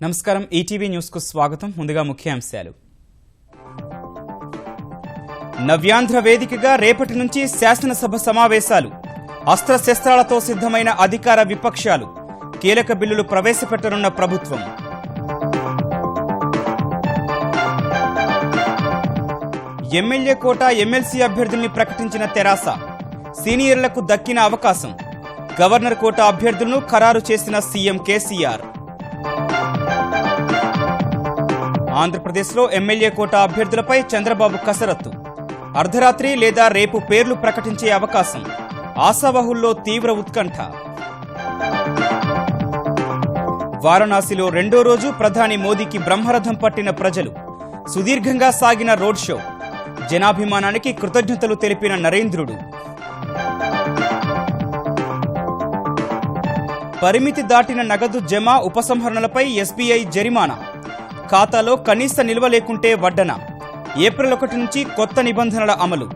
నమస్కారం ETV news కు స్వాగతం. ముందుగా ముఖ్యాంశాలు. నవ్యాంధ్ర వేదికగా రేపటి నుంచి శాసనసభ సమావేశాలు. అస్త్రశస్త్రాలతో సిద్ధమైన అధికార విపక్షాలు. కీలక బిల్లులు ప్రవేశపెట్టనున్న ప్రభుత్వం. ఎమ్మెల్యే కోటా ఎమ్మెల్సీ అభ్యర్థుల్ని ప్రకటించిన తెరాస. సీనియర్లకు దక్కిన అవకాశం. గవర్నర్ కోటా అభ్యర్థులను ఖరారు చేసిన సీఎం కేసీఆర్. ఆంధ్రప్రదేశ్లో ఎమ్మెల్యే కోటా అభ్యర్థులపై చంద్రబాబు కసరత్తు. అర్ధరాత్రి లేదా రేపు పేర్లు ప్రకటించే అవకాశం. ఆశావహుల్లో తీవ్ర ఉత్కంఠ. వారణాసిలో రెండో రోజు ప్రధాని మోదీకి బ్రహ్మరథం పట్టిన ప్రజలు. సుదీర్ఘంగా సాగిన రోడ్ షో. జనాభిమానానికి కృతజ్ఞతలు తెలిపిన నరేంద్రుడు. పరిమితి దాటిన నగదు జమ ఉపసంహరణలపై ఎస్బీఐ జరిమానా. ఖాతాలో కనీస నిల్వ లేకుంటే వడ్డన. ఏప్రిల్ 1 నుంచి కొత్త నిబంధనల అమలు.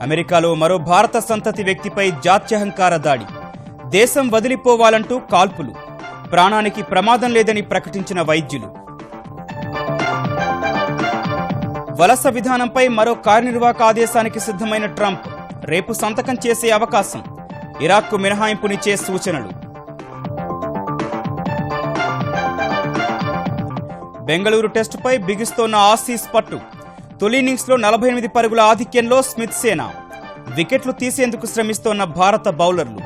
అమెరికాలో మరో భారత సంతతి వ్యక్తిపై జాత్యహంకార దాడి. దేశం వదిలిపోవాలంటూ కాల్పులు. ప్రాణానికి ప్రమాదం లేదని ప్రకటించిన వైద్యులు. వలస విధానంపై మరో కార్యనిర్వాహక ఆదేశానికి సిద్ధమైన ట్రంప్. రేపు సంతకం చేసే అవకాశం. ఇరాక్కు మినహాయింపునిచ్చే సూచనలు. బెంగళూరు టెస్టుపై బిగిస్తోన్న ఆసీస్ పట్టు. తొలి ఇన్నింగ్స్లో 48 పరుగుల ఆధిక్యంలో స్మిత్ సేన. వికెట్లు తీసేందుకు శ్రమిస్తోన్న భారత బౌలర్లు.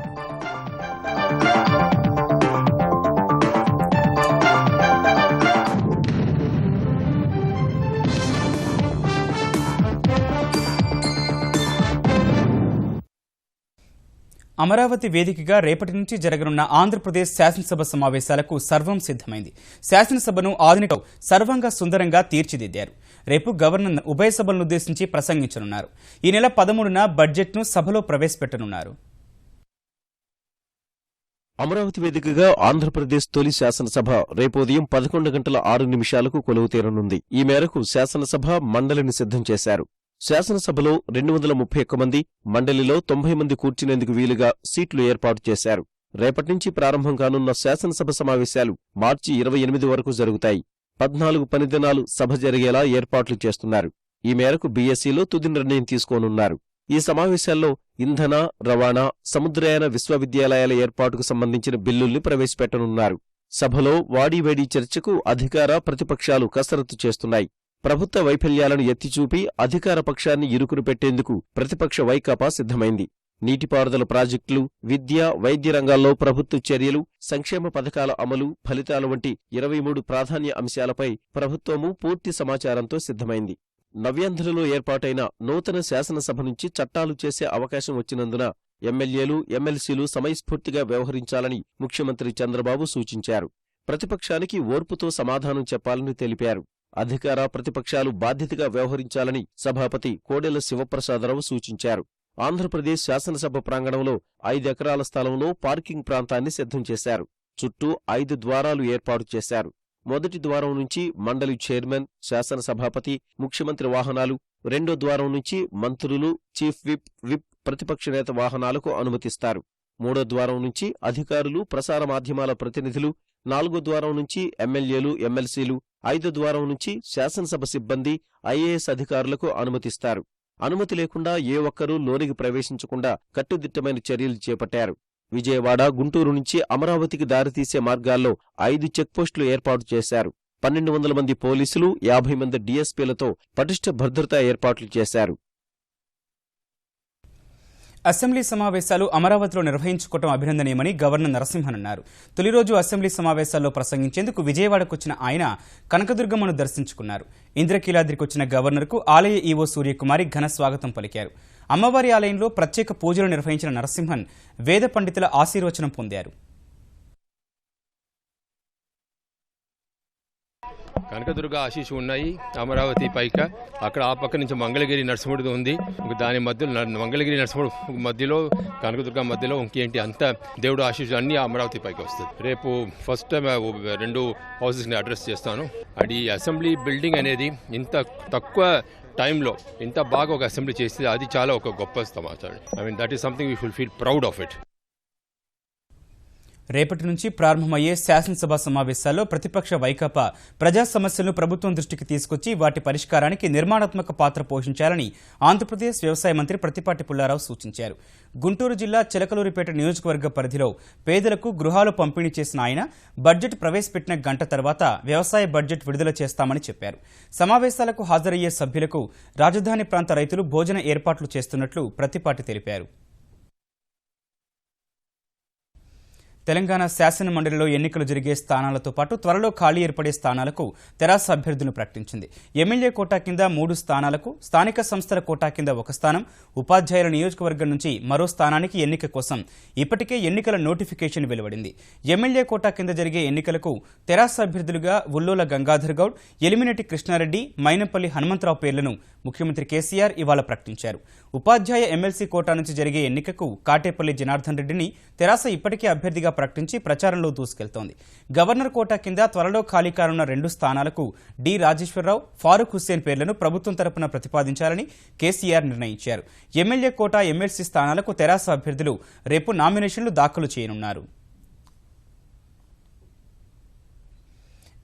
అమరావతి వేదికగా రేపటి నుంచి జరగనున్న ఆంధ్రప్రదేశ్ శాసనసభ సమావేశాలకు సర్వం సిద్ధమైంది. శాసనసభను ఆధునిక సర్వంగా సుందరంగా తీర్చిదిద్దారు. రేపు గవర్నర్ ఉభయ సభలను ఉద్దేశించి ప్రసంగించనున్నారు. ఈ నెల 13న బడ్జెట్ను సభలో ప్రవేశపెట్టనున్నారు. అమరావతి వేదికగా ఆంధ్రప్రదేశ్ తొలి శాసనసభ రేపు ఉదయం 11:06 కొలువు తీరనుంది. ఈ మేరకు శాసనసభ మండలిని సిద్ధం చేశారు. శాసనసభలో 231 మంది, మండలిలో 90 మంది కూర్చునేందుకు వీలుగా సీట్లు ఏర్పాటు చేశారు. రేపటి నుంచి ప్రారంభం కానున్న శాసనసభ సమావేశాలు మార్చి 28 వరకు జరుగుతాయి. 14 పని దినాలు సభ జరిగేలా ఏర్పాట్లు చేస్తున్నారు. ఈ మేరకు బీఎస్సీలో తుది నిర్ణయం తీసుకోనున్నారు. ఈ సమావేశాల్లో ఇంధన, రవాణా, సముద్రయాన విశ్వవిద్యాలయాల ఏర్పాటుకు సంబంధించిన బిల్లుల్ని ప్రవేశపెట్టనున్నారు. సభలో వాడీవేడీ చర్చకు అధికార, ప్రతిపక్షాలు కసరత్తు చేస్తున్నాయి. ప్రభుత్వ వైఫల్యాలను ఎత్తిచూపి అధికార పక్షాన్ని ఇరుకును పెట్టేందుకు ప్రతిపక్ష వైకాపా సిద్ధమైంది. నీటిపారుదల ప్రాజెక్టులు, విద్య, వైద్య రంగాల్లో ప్రభుత్వ చర్యలు, సంక్షేమ పథకాల అమలు, ఫలితాలు వంటి 23 ప్రాధాన్య అంశాలపై ప్రభుత్వము పూర్తి సమాచారంతో సిద్ధమైంది. నవ్యాంధ్రలో ఏర్పాటైన నూతన శాసనసభ నుంచి చట్టాలు చేసే అవకాశం వచ్చినందున ఎమ్మెల్యేలు, ఎమ్మెల్సీలు సమయస్ఫూర్తిగా వ్యవహరించాలని ముఖ్యమంత్రి చంద్రబాబు సూచించారు. ప్రతిపక్షానికి ఓర్పుతో సమాధానం చెప్పాలని తెలిపారు. అధికార, ప్రతిపక్షాలు బాధ్యతగా వ్యవహరించాలని సభాపతి కోడెల శివప్రసాదరావు సూచించారు. ఆంధ్రప్రదేశ్ శాసనసభ ప్రాంగణంలో 5 ఎకరాల స్థలంలో పార్కింగ్ ప్రాంతాన్ని సిద్ధం చేశారు. చుట్టూ 5 ద్వారాలు ఏర్పాటు చేశారు. మొదటి ద్వారం నుంచి మండలి చైర్మన్, శాసనసభాపతి, ముఖ్యమంత్రి వాహనాలు, రెండో ద్వారం నుంచి మంత్రులు, చీఫ్ విప్, ప్రతిపక్ష నేత వాహనాలకు అనుమతిస్తారు. మూడో ద్వారం నుంచి అధికారులు, ప్రసార మాధ్యమాల ప్రతినిధులు, 4వ ద్వారం నుంచి ఎమ్మెల్యేలు, ఎమ్మెల్సీలు, 5వ ద్వారం నుంచి శాసనసభ సిబ్బంది, ఐఏఎస్ అధికారులకు అనుమతిస్తారు. అనుమతి లేకుండా ఏ ఒక్కరూ లోనికి ప్రవేశించకుండా కట్టుదిట్టమైన చర్యలు చేపట్టారు. విజయవాడ, గుంటూరు నుంచి అమరావతికి దారితీసే మార్గాల్లో 5 చెక్పోస్టులు ఏర్పాటు చేశారు. 1200 మంది పోలీసులు, 50 మంది డీఎస్పీలతో పటిష్ట భద్రతా ఏర్పాట్లు చేశారు. అసెంబ్లీ సమావేశాలు అమరావతిలో నిర్వహించుకోవడం అభినందనీయమని గవర్నర్ నరసింహన్ అన్నారు. తొలి రోజు అసెంబ్లీ సమావేశాల్లో ప్రసంగించేందుకు విజయవాడకు వచ్చిన ఆయన కనకదుర్గమ్మను దర్శించుకున్నారు. ఇంద్రకీలాద్రికి వచ్చిన గవర్నర్కు ఆలయ ఈవో సూర్యకుమారి ఘన స్వాగతం పలికారు. అమ్మవారి ఆలయంలో ప్రత్యేక పూజలు నిర్వహించిన నరసింహన్ వేద పండితుల ఆశీర్వచనం పొందారు. కనకదుర్గ ఆశీస్సు ఉన్నాయి అమరావతి పైక. అక్కడ ఆ పక్క నుంచి మంగళగిరి నరసింహుడు ఉంది. దాని మధ్యలో మంగళగిరి నరసింహుడు మధ్యలో, కనకదుర్గ మధ్యలో ఇంకేంటి అంతా దేవుడు ఆశీస్సు అన్ని అమరావతి పైకి వస్తుంది. రేపు ఫస్ట్ టైం 2 హౌసెస్ని అడ్రస్ చేస్తాను. అది అసెంబ్లీ బిల్డింగ్ అనేది ఇంత తక్కువ టైంలో ఇంత బాగా ఒక అసెంబ్లీ చేస్తే అది చాలా ఒక గొప్ప సమాచారం. That is something we should feel proud of it. రేపటి నుంచి ప్రారంభమయ్యే శాసనసభ సమావేశాల్లో ప్రతిపక్ష వైకాపా ప్రజా సమస్యలను ప్రభుత్వం దృష్టికి తీసుకొచ్చి వాటి పరిష్కారానికి నిర్మాణాత్మక పాత్ర పోషించాలని ఆంధ్రప్రదేశ్ వ్యవసాయ మంత్రి ప్రత్తిపాటి పుల్లారావు సూచించారు. గుంటూరు జిల్లా చిలకలూరిపేట నియోజకవర్గ పరిధిలో పేదలకు గృహాలు పంపిణీ చేసిన ఆయన బడ్జెట్ ప్రవేశపెట్టిన గంట తర్వాత వ్యవసాయ బడ్జెట్ విడుదల చేస్తామని చెప్పారు. సమావేశాలకు హాజరయ్యే సభ్యులకు రాజధాని ప్రాంత రైతులు భోజన ఏర్పాట్లు చేస్తున్నట్లు ప్రత్తిపాటి తెలిపారు. తెలంగాణ శాసన మండలిలో ఎన్నికలు జరిగే స్థానాలతో పాటు త్వరలో ఖాళీ ఏర్పడే స్థానాలకు తెరాస అభ్యర్థులను ప్రకటించింది. ఎమ్మెల్యే కోటా కింద 3 స్థానాలకు, స్థానిక సంస్థల కోటా కింద 1 స్థానం, ఉపాధ్యాయుల నియోజకవర్గం నుంచి మరో స్థానానికి ఎన్నిక కోసం ఇప్పటికే ఎన్నికల నోటిఫికేషన్ వెలువడింది. ఎమ్మెల్యే కోటా కింద జరిగే ఎన్నికలకు తెరాస అభ్యర్థులుగా ఉల్లోల గంగాధర్ గౌడ్, ఎలిమినేటి కృష్ణారెడ్డి, మైనంపల్లి హనుమంతరావు పేర్లను ముఖ్యమంత్రి కేసీఆర్ ఇవాళ ప్రకటించారు. ఉపాధ్యాయ ఎమ్మెల్సీ కోటా నుంచి జరిగే ఎన్నికకు కాటేపల్లి జనార్దన్ రెడ్డిని తెరాస ఇప్పటికే అభ్యర్థిగా ప్రకటించి ప్రచారంలో దూసుకెళ్తోంది. గవర్నర్ కోటా కింద త్వరలో ఖాళీ కానున్న 2 స్థానాలకు డి రాజేశ్వరరావు, ఫారూక్ హుస్సేన్ పేర్లను ప్రభుత్వం తరపున ప్రతిపాదించాలని కేసీఆర్ నిర్ణయించారు. ఎమ్మెల్యే కోటా, ఎమ్మెల్సీ స్థానాలకు తెరాస అభ్యర్థులు రేపు నామినేషన్లు దాఖలు చేయనున్నారు.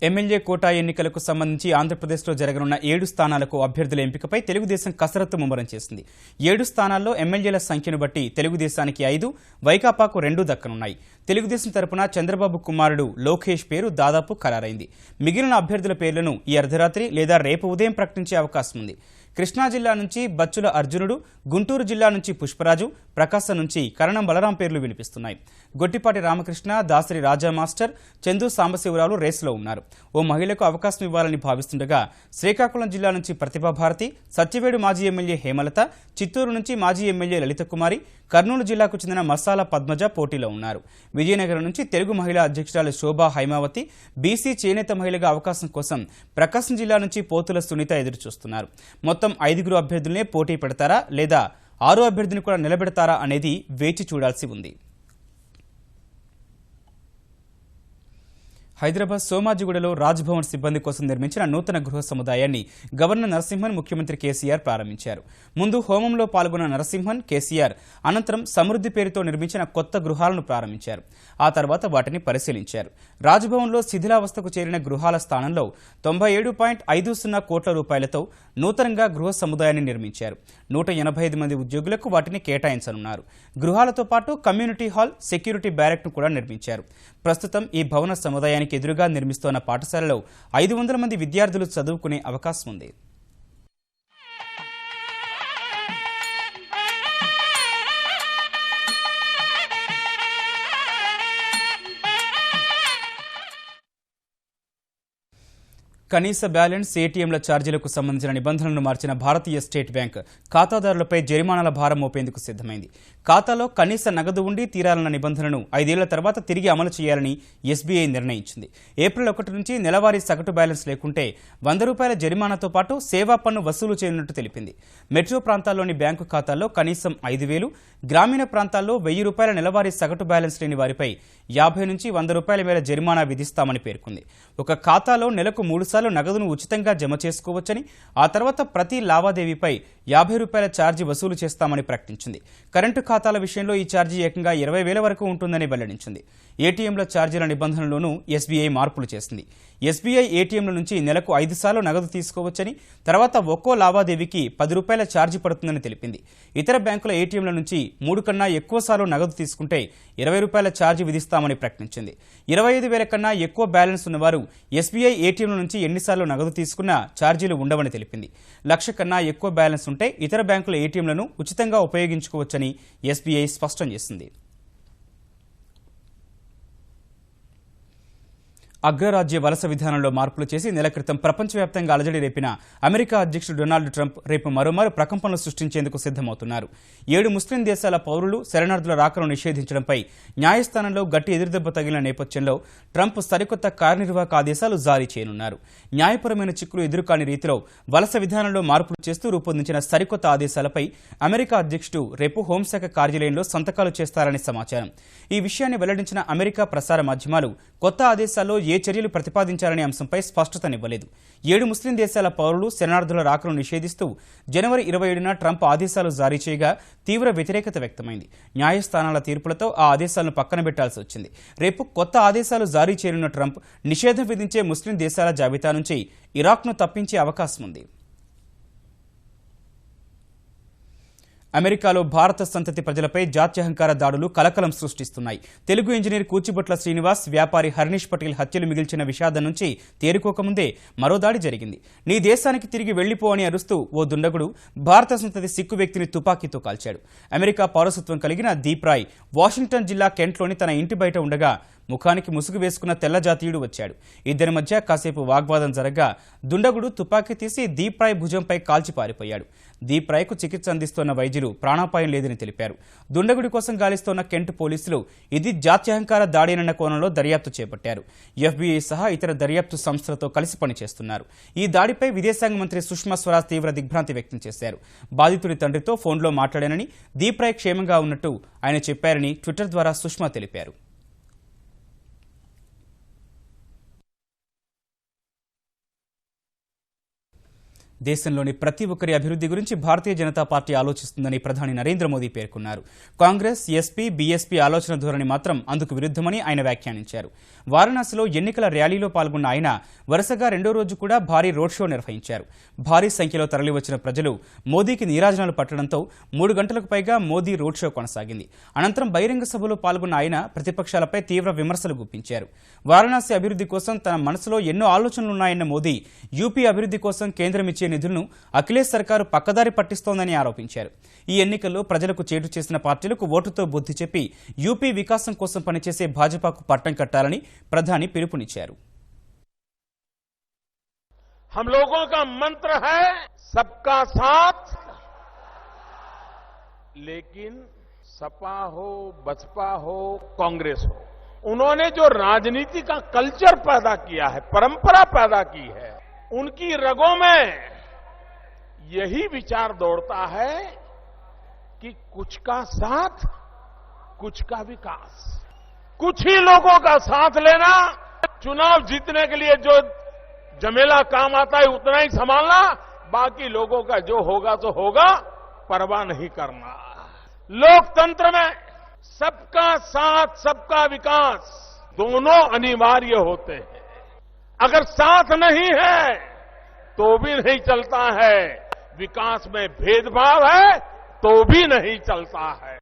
ఎమ్మెల్యే కోటా ఎన్నికలకు సంబంధించి ఆంధ్రప్రదేశ్లో జరగనున్న 7 స్థానాలకు అభ్యర్థుల ఎంపికపై తెలుగుదేశం కసరత్తు ముమ్మరం చేసింది. 7 స్థానాల్లో ఎమ్మెల్యేల సంఖ్యను బట్టి తెలుగుదేశానికి 5, వైకాపాకు 2 దక్కనున్నాయి. తెలుగుదేశం తరపున చంద్రబాబు కుమారుడు లోకేష్ పేరు దాదాపు ఖరారైంది. మిగిలిన అభ్యర్థుల పేర్లను ఈ అర్ధరాత్రి లేదా రేపు ఉదయం ప్రకటించే అవకాశం ఉంది. కృష్ణా జిల్లా నుంచి బచ్చుల అర్జునుడు, గుంటూరు జిల్లా నుంచి పుష్పరాజు, ప్రకాశం నుంచి కరణం బలరాం పేర్లు వినిపిస్తున్నాయి. గొట్టిపాటి రామకృష్ణ, దాసరి రాజా మాస్టర్, చందు సాంబశివరావులు రేసులో ఉన్నారు. ఓ మహిళకు అవకాశం ఇవ్వాలని భావిస్తుండగా శ్రీకాకుళం జిల్లా నుంచి ప్రతిభాభారతి, సత్యవేడు మాజీ ఎమ్మెల్యే హేమలత, చిత్తూరు నుంచి మాజీ ఎమ్మెల్యే లలిత కుమారి, కర్నూలు జిల్లాకు చెందిన మసాలా పద్మజ పోటీలో ఉన్నారు. విజయనగరం నుంచి తెలుగు మహిళా అధ్యక్షురాలు శోభా హైమావతి, బీసీ చేనేత మహిళగా అవకాశం కోసం ప్రకాశం జిల్లా నుంచి పోతుల సునీత ఎదురుచూస్తున్నారు. మొత్తం 5 అభ్యర్థులనే పోటీ పెడతారా లేదా 6 అభ్యర్థిని కూడా నిలబెడతారా అనేది వేచి చూడాల్సి ఉంది. హైదరాబాద్ సోమాజిగూడలో రాజ్భవన్ సిబ్బంది కోసం నిర్మించిన నూతన గృహ సముదాయాన్ని గవర్నర్ నరసింహన్, ముఖ్యమంత్రి కేసీఆర్ ప్రారంభించారు. ముందు హోమంలో పాల్గొన్న నరసింహన్, కేసీఆర్ అనంతరం సమృద్ధి పేరుతో నిర్మించిన కొత్త గృహాలను ప్రారంభించారు. ఆ తర్వాత వాటిని పరిశీలించారు. రాజ్భవన్లో శిథిలావస్థకు చేరిన గృహాల స్థానంలో 97.50 కోట్ల రూపాయలతో నూతనంగా గృహ సముదాయాన్ని నిర్మించారు. 185 మంది ఉద్యోగులకు వాటిని కేటాయించనున్నారు. గృహాలతో పాటు కమ్యూనిటీ హాల్, సెక్యూరిటీ బ్యారెక్ను కూడా నిర్మించారు. ప్రస్తుతం ఈ భవన సముదాయానికి ఎదురుగా నిర్మిస్తోన్న పాఠశాలలో 500 మంది విద్యార్థులు చదువుకునే అవకాశం ఉంది. కనీస బ్యాలెన్స్, ఏటీఎంల ఛార్జీలకు సంబంధించిన నిబంధనలను మార్చిన భారతీయ స్టేట్ బ్యాంక్ ఖాతాదారులపై జరిమానాల భారం మోపేందుకు సిద్ధమైంది. ఖాతాలో కనీస నగదు ఉండి తీరాలన్న నిబంధనను 5 ఏళ్ల తర్వాత తిరిగి అమలు చేయాలని ఎస్బీఐ నిర్ణయించింది. ఏప్రిల్ 1 నుంచి నెలవారీ సగటు బ్యాలెన్స్ లేకుంటే ₹100 జరిమానాతో పాటు సేవా పన్ను వసూలు చేయనున్నట్టు తెలిపింది. మెట్రో ప్రాంతాల్లోని బ్యాంకు ఖాతాల్లో కనీసం 5,000, గ్రామీణ ప్రాంతాల్లో ₹1,000 నెలవారీ సగటు బ్యాలెన్స్ లేని వారిపై 50 నుంచి ₹100 మేర జరిమానా విధిస్తామని పేర్కొంది. ఒక ఖాతాలో నెలకు 3 సార్లు నగదును ఉచితంగా జమ చేసుకోవచ్చని, ఆ తర్వాత ప్రతి లావాదేవీపై ₹50 ఛార్జీ వసూలు చేస్తామని ప్రకటించింది. కరెంటు ఖాతాల విషయంలో ఈ ఛార్జీ ఏకంగా 20,000 వరకు ఉంటుందని వెల్లడించింది. ఏటీఎంల ఛార్జీల నిబంధనలోనూ ఎస్బీఐ మార్పులు చేసింది. ఎస్బీఐ ఏటీఎంల నుంచి నెలకు 5 సార్లు నగదు తీసుకోవచ్చని, తర్వాత ఒక్కో లావాదేవీకి ₹10 ఛార్జీ పడుతుందని తెలిపింది. ఇతర బ్యాంకుల ఏటీఎంల నుంచి 3 కన్నా ఎక్కువ సార్లు నగదు తీసుకుంటే ₹20 ఛార్జీ విధిస్తామని ప్రకటించింది. 25,000 కన్నా ఎక్కువ బ్యాలెన్స్ ఉన్నవారు ఎస్బీఐ ఏటీఎంల నుంచి ఎన్నిసార్లు నగదు తీసుకున్నా ఛార్జీలు ఉండవని తెలిపింది. 1,00,000 కన్నా ఎక్కువ బ్యాలెన్స్ ఉంటే ఇతర బ్యాంకుల ఏటీఎంలను ఉచితంగా ఉపయోగించుకోవచ్చని ఎస్బీఐ స్పష్టం చేసింది. అగ్రరాజ్య వలస విధానంలో మార్పులు చేసి నెల క్రితం ప్రపంచవ్యాప్తంగా అలజడి రేపిన అమెరికా అధ్యక్షుడు డొనాల్డ్ ట్రంప్ రేపు మరోమారు ప్రకంపనలు సృష్టించేందుకు సిద్ధమవుతున్నారు. 7 ముస్లిం దేశాల పౌరులు, శరణార్థుల రాకను నిషేధించడంపై న్యాయస్థానంలో గట్టి ఎదురుదెబ్బ తగిలిన నేపథ్యంలో ట్రంప్ సరికొత్త కార్యనిర్వాహక ఆదేశాలు జారీ చేయనున్నారు. న్యాయపరమైన చిక్కులు ఎదురుకాని రీతిలో వలస విధానంలో మార్పులు చేస్తూ రూపొందించిన సరికొత్త ఆదేశాలపై అమెరికా అధ్యక్షుడు రేపు హోంశాఖ కార్యాలయంలో సంతకాలు చేస్తారని సమాచారం. ఈ విషయాన్ని వెల్లడించిన అమెరికా ప్రసార మాధ్యమాలు కొత్త ఆదేశాల్లో ఏ చర్యలు ప్రతిపాదించాలనే అంశంపై స్పష్టతనివ్వలేదు. 7 ముస్లిం దేశాల పౌరులు శరణార్థుల రాకను నిషేధిస్తూ జనవరి 27న ట్రంప్ ఆదేశాలు జారీ చేయగా తీవ్ర వ్యతిరేకత వ్యక్తమైంది. న్యాయస్థానాల తీర్పులతో ఆ ఆదేశాలను పక్కన పెట్టాల్సి వచ్చింది. రేపు కొత్త ఆదేశాలు జారీ చేయనున్న ట్రంప్ నిషేధం విధించే ముస్లిం దేశాల జాబితా నుంచి ఇరాక్ను తప్పించే అవకాశం ఉంది. అమెరికాలో భారత సంతతి ప్రజలపై జాత్యహంకార దాడులు కలకలం సృష్టిస్తున్నాయి. తెలుగు ఇంజనీర్ కూచిబొట్ల శ్రీనివాస్, వ్యాపారి హర్నిష్ పటేల్ హత్యలు మిగిల్చిన విషాదం నుంచి తేరుకోకముందే మరో దాడి జరిగింది. నీ దేశానికి తిరిగి వెళ్లిపో అని అరుస్తూ ఓ దుండగుడు భారత సంతతి సిక్కు వ్యక్తిని తుపాకీతో కాల్చాడు. అమెరికా పౌరసత్వం కలిగిన దీప్ రాయ్ వాషింగ్టన్ జిల్లా కెంట్లోని తన ఇంటి బయట ఉండగా ముఖానికి ముసుగు వేసుకున్న తెల్ల జాతీయుడు వచ్చాడు. ఇద్దరి మధ్య కాసేపు వాగ్వాదం జరగ్గా దుండగుడు తుపాకీ తీసి దీప్ రాయ్ భుజంపై కాల్చి పారిపోయాడు. దీప్ రాయ్కు చికిత్స అందిస్తోన్న వైద్యులు ప్రాణాపాయం లేదని తెలిపారు. దుండగుడి కోసం గాలిస్తోన్న కెంట్ పోలీసులు ఇది జాత్యహంకార దాడేనన్న కోణంలో దర్యాప్తు చేపట్టారు. FBI సహా ఇతర దర్యాప్తు సంస్థలతో కలిసి పనిచేస్తున్నారు. ఈ దాడిపై విదేశాంగ మంత్రి సుష్మా స్వరాజ్ తీవ్ర దిగ్భ్రాంతి వ్యక్తం చేశారు. బాధితుడి తండ్రితో ఫోన్లో మాట్లాడానని, దీప్ రాయ్ క్షేమంగా ఉన్నట్టు ఆయన చెప్పారని ట్విట్టర్ ద్వారా సుష్మా తెలిపారు. దేశంలోని ప్రతి ఒక్కరి అభివృద్ధి గురించి భారతీయ జనతా పార్టీ ఆలోచిస్తుందని ప్రధాని నరేంద్ర మోదీ పేర్కొన్నారు. కాంగ్రెస్, ఎస్పీ, బీఎస్పీ ఆలోచన ధోరణి మాత్రం అందుకు విరుద్ధమని ఆయన వ్యాఖ్యానించారు. వారణాసిలో ఎన్నికల ర్యాలీలో పాల్గొన్న ఆయన వరుసగా రెండో రోజు కూడా భారీ రోడ్ షో నిర్వహించారు. భారీ సంఖ్యలో తరలివచ్చిన ప్రజలు మోదీకి నీరాజనాలు పట్టడంతో 3 గంటలకు పైగా మోదీ రోడ్ షో కొనసాగింది. అనంతరం బహిరంగ సభలో పాల్గొన్న ఆయన ప్రతిపక్షాలపై తీవ్ర విమర్శలు గుప్పించారు. వారణాసి అభివృద్ధి కోసం తన మనసులో ఎన్నో ఆలోచనలున్నాయన్న మోదీ యూపీ అభివృద్ధి కోసం కేంద్రం ఇచ్చే నిధులను అఖిలేష్ సర్కారు పక్కదారి పట్టిస్తోందని ఆరోపించారు. ఈ ఎన్నికల్లో ప్రజలకు చేటు చేసిన పార్టీలకు ఓటుతో బుద్ధి చెప్పి యూపీ వికాసం కోసం పనిచేసే భాజపాకు పట్టం కట్టాలని ప్రధాని పిలుపునిచ్చారు. हम लोगों का मंत्र है सबका साथ, लेकिन सपा हो, बसपा हो, कांग्रेस हो, उन्होंने जो राजनीति का कल्चर पैदा किया है, परंपरा पैदा की है, उनकी रगों में यही विचार दौड़ता है कि कुछ का साथ, कुछ का विकास, कुछ ही लोगों का साथ लेना, चुनाव जीतने के लिए जो जमेला काम आता है उतना ही संभालना, बाकी लोगों का जो होगा तो होगा, परवाह नहीं करना। लोकतंत्र में सबका साथ, सबका विकास दोनों अनिवार्य होते हैं। अगर साथ नहीं है तो भी नहीं चलता है, विकास में भेदभाव है तो भी नहीं चलता है।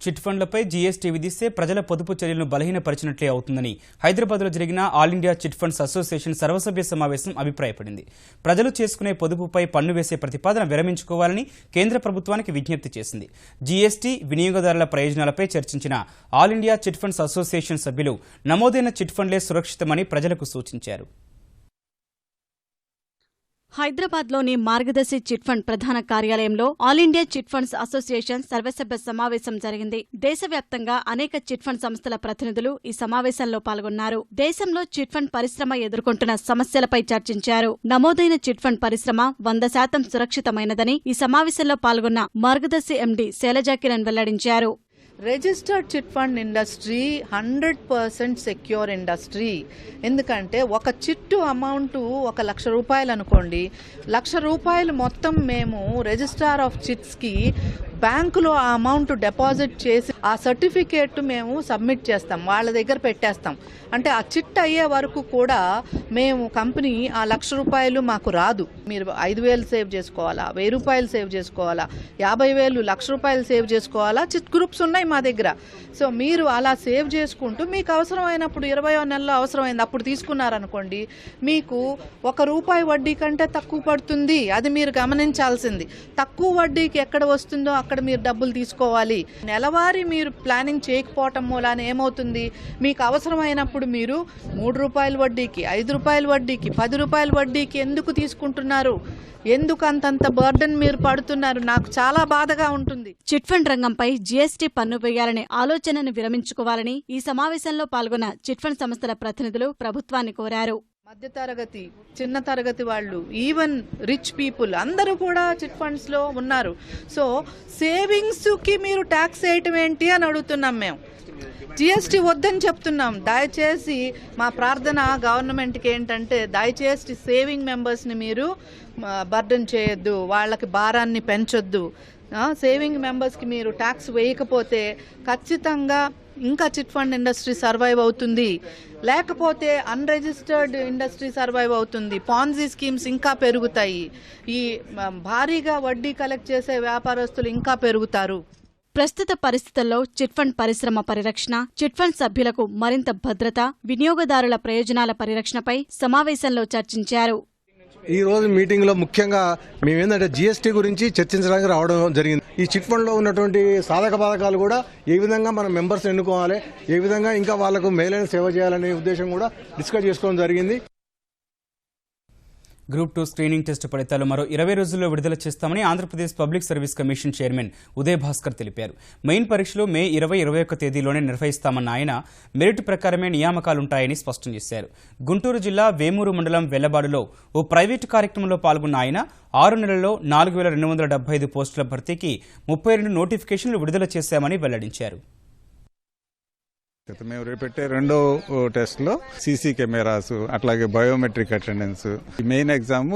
చిట్ ఫండ్లపై జీఎస్టీ విధిస్తే ప్రజల పొదుపు చర్యలను బలహీనపరిచినట్లే అవుతుందని హైదరాబాద్లో జరిగిన all India chit funds association సర్వసభ్య సమావేశం అభిప్రాయపడింది. ప్రజలు చేసుకునే పొదుపుపై పన్ను వేసే ప్రతిపాదన విరమించుకోవాలని కేంద్ర ప్రభుత్వానికి విజ్ఞప్తి చేసింది. జీఎస్టీ, వినియోగదారుల ప్రయోజనాలపై చర్చించిన all India chit funds association సభ్యులు నమోదైన చిట్ ఫండ్లే సురక్షితమని ప్రజలకు సూచించారు. హైదరాబాద్లోని మార్గదర్శి చిట్ ఫండ్ ప్రధాన కార్యాలయంలో all India chit funds association సర్వసభ్య సమావేశం జరిగింది. దేశవ్యాప్తంగా అనేక చిట్ ఫండ్ సంస్థల ప్రతినిధులు ఈ సమావేశంలో పాల్గొన్నారు. దేశంలో చిట్ ఫండ్ పరిశ్రమ ఎదుర్కొంటున్న సమస్యలపై చర్చించారు. నమోదైన చిట్ ఫండ్ పరిశ్రమ 100% సురక్షితమైనదని ఈ సమావేశంలో పాల్గొన్న మార్గదర్శి ఎండీ శైలజా కిరణ్ వెల్లడించారు. Registered chit fund industry 100% secure industry. ఎందుకంటే ఒక చిట్టు అమౌంట్ 1 లక్ష రూపాయలు అనుకోండి, 1 లక్ష రూపాయలు మొత్తం మేము రిజిస్ట్రార్ ఆఫ్ చిట్స్కి బ్యాంకులో ఆ అమౌంట్ డిపాజిట్ చేసి ఆ సర్టిఫికేట్ మేము సబ్మిట్ చేస్తాం, వాళ్ళ దగ్గర పెట్టేస్తాం. అంటే ఆ చిట్ అయ్యే వరకు కూడా మేము కంపెనీ ఆ 1 లక్ష రూపాయలు మాకు రాదు. మీరు 5,000 సేవ్ చేసుకోవాలా, 1,000 రూపాయలు సేవ్ చేసుకోవాలా, 50,000, 1 లక్ష రూపాయలు సేవ్ చేసుకోవాలా, చిట్ గ్రూప్స్ ఉన్నాయి మా దగ్గర. సో మీరు అలా సేవ్ చేసుకుంటూ మీకు అవసరమైనప్పుడు 20వ నెలలో అవసరమైంది అప్పుడు తీసుకున్నారనుకోండి, మీకు ₹1 వడ్డీ కంటే తక్కువ పడుతుంది. అది మీరు గమనించాల్సింది. తక్కువ వడ్డీకి ఎక్కడ వస్తుందో అక్కడ మీరు డబ్బులు తీసుకోవాలి. నెలవారీ మీరు ప్లానింగ్ చేయకపోవటం మూలాన ఏమవుతుంది, మీకు అవసరమైనప్పుడు మీరు ₹3 వడ్డీకి, ₹5 వడ్డీకి, ₹10 వడ్డీకి ఎందుకు తీసుకుంటున్నారు? ఎందుకు అంతంత బర్డెన్ మీరు పడుతున్నారు? నాకు చాలా బాధగా ఉంటుంది. చిట్ ఫండ్ రంగంపై జీఎస్టీ పన్ను వేయాలనే ఆలోచనను విరమించుకోవాలని ఈ సమావేశంలో పాల్గొన్న చిట్ ఫండ్ సంస్థల ప్రతినిధులు ప్రభుత్వాన్ని కోరారు. మధ్యతరగతి, చిన్న తరగతి వాళ్ళు, ఈవెన్ రిచ్ పీపుల్ అందరూ కూడా చిట్ ఫండ్స్ లో ఉన్నారు. సో సేవింగ్స్ కి మీరు ట్యాక్స్ వేయటం ఏంటి అని అడుగుతున్నాం. మేము జిఎస్టీ వద్దని చెప్తున్నాం. దయచేసి మా ప్రార్థన గవర్నమెంట్కి ఏంటంటే, దయచేసి సేవింగ్ మెంబర్స్ని మీరు బర్డన్ చేయొద్దు, వాళ్ళకి భారాన్ని పెంచొద్దు. సేవింగ్ మెంబర్స్కి మీరు ట్యాక్స్ వేయకపోతే ఖచ్చితంగా ఇంకా చిట్ ఫండ్ ఇండస్ట్రీ సర్వైవ్ అవుతుంది, లేకపోతే అన్రిజిస్టర్డ్ ఇండస్ట్రీ సర్వైవ్ అవుతుంది. పాన్జీ స్కీమ్స్ ఇంకా పెరుగుతాయి, ఈ భారీగా వడ్డీ కలెక్ట్ చేసే వ్యాపారస్తులు ఇంకా పెరుగుతారు. ప్రస్తుత పరిస్థితుల్లో చిట్ ఫండ్ పరిశ్రమ పరిరక్షణ, చిట్ ఫండ్ సభ్యులకు మరింత భద్రత, వినియోగదారుల ప్రయోజనాల పరిరక్షణపై సమావేశంలో చర్చించారు. ఈ రోజు మీటింగ్ లో ముఖ్యంగా మేమేంటంటే జిఎస్టీ గురించి చర్చించడానికి రావడం జరిగింది. ఈ చిట్ ఫండ్ లో ఉన్నటువంటి సాధక బాధకాలు కూడా ఏ విధంగా మనం మెంబర్స్ ఎన్నుకోవాలి, ఏ విధంగా ఇంకా వాళ్లకు మేలైన సేవ చేయాలనే ఉద్దేశం కూడా డిస్కస్ చేసుకోవడం జరిగింది. గ్రూప్ 2 స్క్రీనింగ్ టెస్టు ఫలితాలు మరో 20 రోజుల్లో విడుదల చేస్తామని Andhra Pradesh public service commission chairman Uday Bhaskar తెలిపారు. మెయిన్ పరీక్షలు మే 20-21 తేదీలోనే నిర్వహిస్తామన్న ఆయన మెరిట్ ప్రకారమే నియామకాలుంటాయని స్పష్టం చేశారు. గుంటూరు జిల్లా వేమూరు మండలం వెల్లబాడులో ఓ ప్రైవేటు కార్యక్రమంలో పాల్గొన్న ఆయన 6 నెలల్లో 4275 పోస్టుల భర్తీకి 32 నోటిఫికేషన్లు విడుదల చేశామని వెల్లడించారు. మేము రేపెట్టే రెండో టెస్ట్ లో సీసీ కెమెరాస్, అట్లాగే biometric attendance, main exam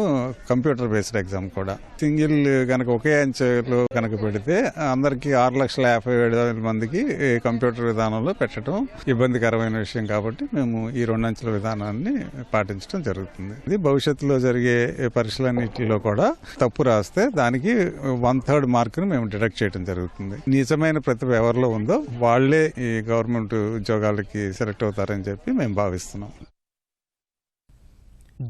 computer based exam కూడా. సింగిల్ కనుక ఒకే అంచెలో కనుక పెడితే అందరికి 6,57,000 మందికి కంప్యూటర్ విధానంలో పెట్టడం ఇబ్బందికరమైన విషయం కాబట్టి మేము ఈ 2 అంచెల విధానాన్ని పాటించడం జరుగుతుంది. ఇది భవిష్యత్తులో జరిగే పరీక్షలన్నింటిలో కూడా తప్పు రాస్తే దానికి 1/3 మార్కును మేము డిడక్ట్ చేయడం జరుగుతుంది. నిజమైన ప్రతిభ ఎవరిలో ఉందో వాళ్లే ఈ గవర్నమెంట్ ఉద్యోగాలకి సెలెక్ట్ అవుతారని చెప్పి మేము భావిస్తున్నాం.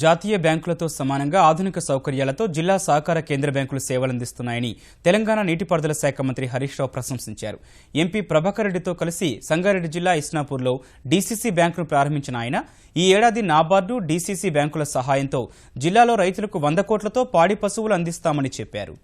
జాతీయ బ్యాంకులతో సమానంగా ఆధునిక సౌకర్యాలతో జిల్లా సహకార కేంద్ర బ్యాంకులు సేవలందిస్తున్నాయని తెలంగాణ నీటిపారుదల శాఖ మంత్రి హరీష్ రావు ప్రశంసించారు. ఎంపీ ప్రభాకర్ రెడ్డితో కలిసి సంగారెడ్డి జిల్లా ఇస్నాపూర్లో డీసీసీ బ్యాంకును ప్రారంభించిన ఆయన ఈ ఏడాది నాబార్డు, డీసీసీ బ్యాంకుల సహాయంతో జిల్లాలో రైతులకు 100 కోట్లతో పాడి పశువులు అందిస్తామని చెప్పారు.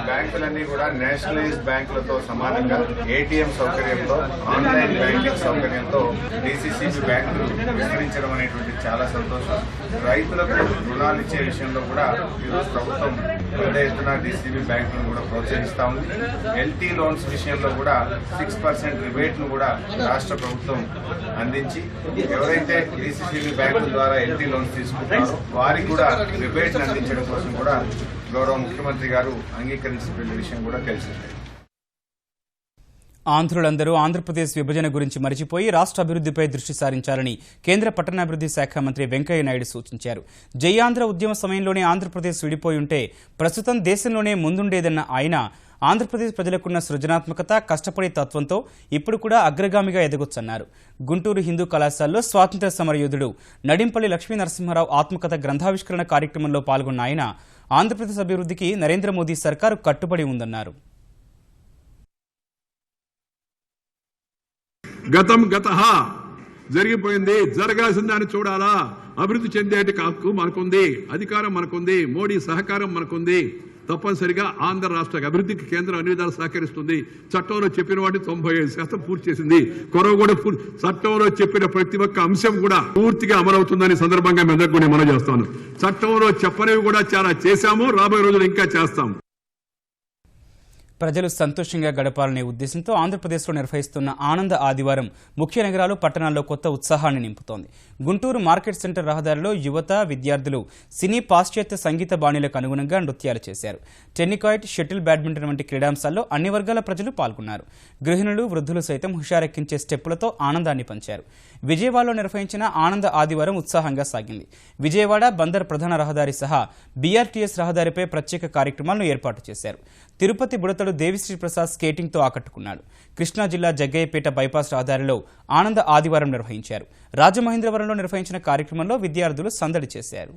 బ్యాంకులన్నీ కూడా నేషనలైజ్డ్ బ్యాంకులతో సమానంగా ఏటీఎం సౌకర్యంతో, ఆన్లైన్ బ్యాంకింగ్ సౌకర్యంతో డీసీసీబీ బ్యాంకులు విస్తరించడం అనేటువంటి చాలా సంతోషం. రైతులకు రుణాలు ఇచ్చే విషయంలో కూడా ఈరోజు ప్రభుత్వం పెద్ద ఎత్తున డీసీబీ బ్యాంకులను కూడా ప్రోత్సహిస్తా ఉంది. ఎల్టీ లోన్స్ విషయంలో కూడా 6% రిబేట్ ను కూడా రాష్ట్ర ప్రభుత్వం అందించి ఎవరైతే డీసీసీబీ బ్యాంకుల ద్వారా ఎల్టీ లోన్స్ తీసుకుంటారో వారికి కూడా రిబేట్ అందించడం కోసం కూడా గౌరవ ముఖ్యమంత్రి గారు అంగీకరించిన విషయం కూడా తెలిసిందే. ఆంధ్రులందరూ ఆంధ్రప్రదేశ్ విభజన గురించి మరిచిపోయి రాష్ట్ర అభివృద్ధిపై దృష్టి సారించాలని కేంద్ర పట్టణాభివృద్ధి శాఖ మంత్రి వెంకయ్య నాయుడు సూచించారు. జై ఆంధ్ర ఉద్యమ సమయంలోనే ఆంధ్రప్రదేశ్ విడిపోయి ఉంటే ప్రస్తుతం దేశంలోనే ముందుండేదన్న ఆయన ఆంధ్రప్రదేశ్ ప్రజలకున్న సృజనాత్మకత, కష్టపడే తత్వంతో ఇప్పుడు కూడా అగ్రగామిగా ఎదగొచ్చన్నారు. గుంటూరు హిందూ కళాశాలలో స్వాతంత్ర్య సమరయోధుడు నడింపల్లి లక్ష్మీ నరసింహారావు ఆత్మకథ గ్రంథావిష్కరణ కార్యక్రమంలో పాల్గొన్న ఆయన ఆంధ్రప్రదేశ్ అభివృద్ధికి నరేంద్ర మోదీ సర్కారు కట్టుబడి ఉందన్నారు. గతం గతః జరిగిపోయింది, జరగాల్సిన దాన్ని చూడాలా. అభివృద్ధి చెందేటి హక్కు మనకుంది, అధికారం మనకుంది, మోడీ సహకారం మనకుంది. తప్పనిసరిగా ఆంధ్ర రాష్ట్ర అభివృద్ధికి కేంద్రం అన్ని విధాలు సహకరిస్తుంది. చట్టంలో చెప్పిన వాటి 95% పూర్తి చేసింది. కొరవ కూడా చట్టంలో చెప్పిన ప్రతి ఒక్క అంశం కూడా పూర్తిగా అమలవుతుందని సందర్భంగా మీ అందరికీ నేను మనవి చేస్తాను. చట్టంలో చెప్పనివి కూడా చాలా చేశాము, రాబోయే రోజులు ఇంకా చేస్తాం. ప్రజలు సంతోషంగా గడపాలనే ఉద్దేశంతో ఆంధ్రప్రదేశ్లో నిర్వహిస్తున్న ఆనంద ఆదివారం ముఖ్య నగరాలు, పట్టణాల్లో కొత్త ఉత్సాహాన్ని నింపుతోంది. గుంటూరు మార్కెట్ సెంటర్ రహదారిలో యువత, విద్యార్థులు సినీ, పాశ్చాత్య సంగీత బాణీలకు అనుగుణంగా నృత్యాలు చేశారు. టెన్నికాయిట్, షటిల్, బ్యాడ్మింటన్ వంటి క్రీడాంశాల్లో అన్ని వర్గాల ప్రజలు పాల్గొన్నారు. గృహిణులు, వృద్ధులు సైతం హుషారెక్కించే స్టెప్పులతో ఆనందాన్ని పంచారు. విజయవాడలో నిర్వహించిన ఆనంద ఆదివారం ఉత్సాహంగా సాగింది. విజయవాడ బందర్ ప్రధాన రహదారి సహా బీఆర్టీఎస్ రహదారిపై ప్రత్యేక కార్యక్రమాలను ఏర్పాటు చేశారు. తిరుపతి బుడతడు దేవిశ్రీ ప్రసాద్ స్కేటింగ్తో ఆకట్టుకున్నాడు. కృష్ణా జిల్లా జగ్గయ్యపేట బైపాస్ రహదారిలో ఆనంద ఆదివారం నిర్వహించారు. రాజమహేంద్రవరంలో నిర్వహించిన కార్యక్రమంలో విద్యార్థులు సందడి చేశారు.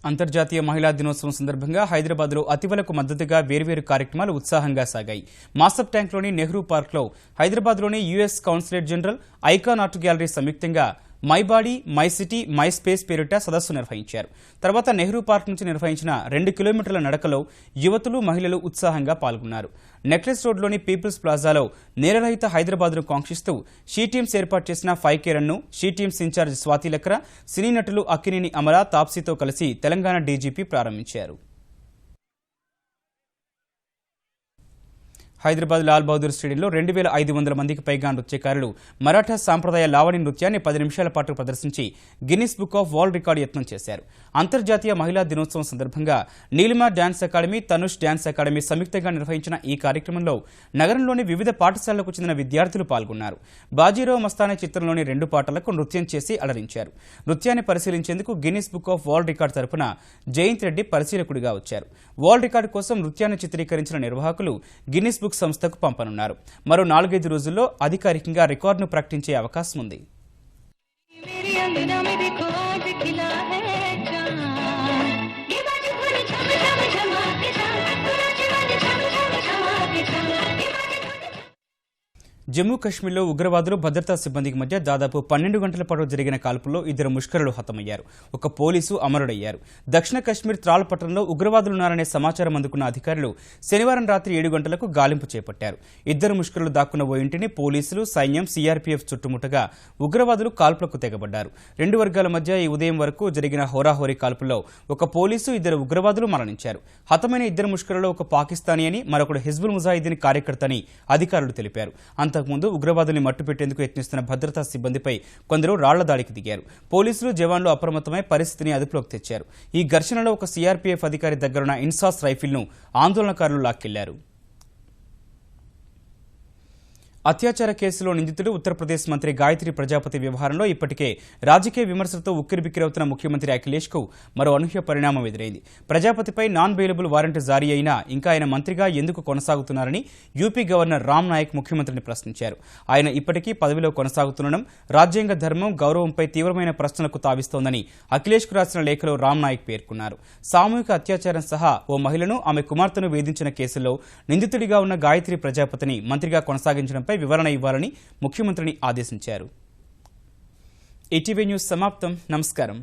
అంతర్జాతీయ మహిళా దినోత్సవం సందర్భంగా హైదరాబాద్లో అతివలకు మద్దతుగా వేర్వేరు కార్యక్రమాలు ఉత్సాహంగా సాగాయి. మాసప్ ట్యాంక్లోని నెహ్రూ పార్క్లో హైదరాబాద్లోని US consulate general, icon art gallery సంయుక్తంగా my body my city my space పేరిట సదస్సు నిర్వహించారు. తర్వాత నెహ్రూ పార్క్ నుంచి నిర్వహించిన 2 కిలోమీటర్ల నడకలో యువతులు మహిళలు ఉత్సాహంగా పాల్గొన్నారు. నెక్లెస్ రోడ్లోని పీపుల్స్ ప్లాజాలో నేరరహిత హైదరాబాద్ను కాంక్షిస్తూ షీ టీమ్స్ ఏర్పాటు చేసిన 5K రన్ను she teams in-charge Swati Lakra, సినీ నటులు అక్కినేని అమల, తాప్సీతో కలిసి తెలంగాణ డీజీపీ ప్రారంభించారు. హైదరాబాద్ లాల్ బహదూర్ స్టేడియంలో 2500 మందికి పైగా నృత్యకారులు మరాఠా సాంప్రదాయ లావణి నృత్యాన్ని 10 నిమిషాల పాటు ప్రదర్శించి Guinness book of world record యత్నం చేశారు. అంతర్జాతీయ మహిళా దినోత్సవం సందర్భంగా Neelima dance academy, Tanush dance academy సంయుక్తంగా నిర్వహించిన ఈ కార్యక్రమంలో నగరంలోని వివిధ పాఠశాలలకు చెందిన విద్యార్థులు పాల్గొన్నారు. బాజీరావు మస్తానే చిత్రంలోని 2 పాటలకు నృత్యం చేసి అలరించారు. నృత్యాన్ని పరిశీలించేందుకు Guinness book of world record తరపున జయంత్ రెడ్డి పరిశీలకుడిగా వచ్చారు. వరల్డ్ రికార్డు కోసం నృత్యాన్ని చిత్రీకరించిన నిర్వాహకులు గిన్నిస్ బుక్ సంస్థకు పంపనున్నారు. మరో 4-5 రోజుల్లో అధికారికంగా రికార్డును ప్రకటించే అవకాశం ఉంది. జమ్మూ కశ్మీర్లో ఉగ్రవాదులు భద్రతా సిబ్బందికి మధ్య దాదాపు 12 గంటల పాటు జరిగిన కాల్పుల్లో 2 ముష్కరులు హతమయ్యారు. ఒక పోలీసు అమరుడయ్యారు. దక్షిణ కశ్మీర్ త్రాల్ పట్టణంలో ఉగ్రవాదులున్నారనే సమాచారం అందుకున్న అధికారులు శనివారం రాత్రి 7 గంటలకు గాలింపు చేపట్టారు. 2 ముష్కరులు దాక్కున్న ఓ ఇంటిని పోలీసులు, సైన్యం, సిఆర్పీఎఫ్ చుట్టుముట్టగా ఉగ్రవాదులు కాల్పులకు తెగబడ్డారు. 2 వర్గాల మధ్య ఈ ఉదయం వరకు జరిగిన హోరాహోరీ కాల్పుల్లో ఒక పోలీసు, 2 ఉగ్రవాదులు మరణించారు. హతమైన 2 ముష్కరుల్లో ఒక పాకిస్తానీ అని, మరొకడు హిజ్బుల్ ముజాహిదీన్ కార్యకర్త అని అధికారులు తెలిపారు. అంతకుముందు ఉగ్రవాదుల్ని మట్టుపెట్టేందుకు యత్నిస్తున్న భద్రతా సిబ్బందిపై కొందరు రాళ్ల దాడికి దిగారు. పోలీసులు, జవాన్లు అప్రమత్తమై పరిస్థితిని అదుపులోకి తెచ్చారు. ఈ ఘర్షణలో ఒక సిఆర్పీఎఫ్ అధికారి దగ్గరున్న ఇన్సాస్ రైఫిల్ను ఆందోళనకారులు లాక్కెళ్లారు. అత్యాచార కేసులో నిందితుడు ఉత్తరప్రదేశ్ మంత్రి గాయత్రి ప్రజాపతి వ్యవహారంలో ఇప్పటికే రాజకీయ విమర్శలతో ఉక్కిరిబిక్కిరవుతున్న ముఖ్యమంత్రి అఖిలేష్ కు మరో అనూహ్య పరిణామం ఎదురైంది. ప్రజాపతిపై నాన్ బెయిలబుల్ వారెంట్ జారీ అయినా ఇంకా ఆయన మంత్రిగా ఎందుకు కొనసాగుతున్నారని యూపీ గవర్నర్ రామ్ నాయక్ ముఖ్యమంత్రిని ప్రశ్నించారు. ఆయన ఇప్పటికీ పదవిలో కొనసాగుతుండడం రాజ్యాంగ ధర్మం, గౌరవంపై తీవ్రమైన ప్రశ్నలకు తావిస్తోందని అఖిలేష్ కు రాసిన లేఖలో రామ్ నాయక్ పేర్కొన్నారు. సామూహిక అత్యాచారం సహా ఓ మహిళను, ఆమె కుమార్తెను వేధించిన కేసులో నిందితుడిగా ఉన్న గాయత్రి ప్రజాపతిని మంత్రిగా కొనసాగించడంపై వివరణ ఇవ్వాలని ముఖ్యమంత్రిని ఆదేశించారు. ఈటీవీ న్యూస్ సమాప్తం. నమస్కారం.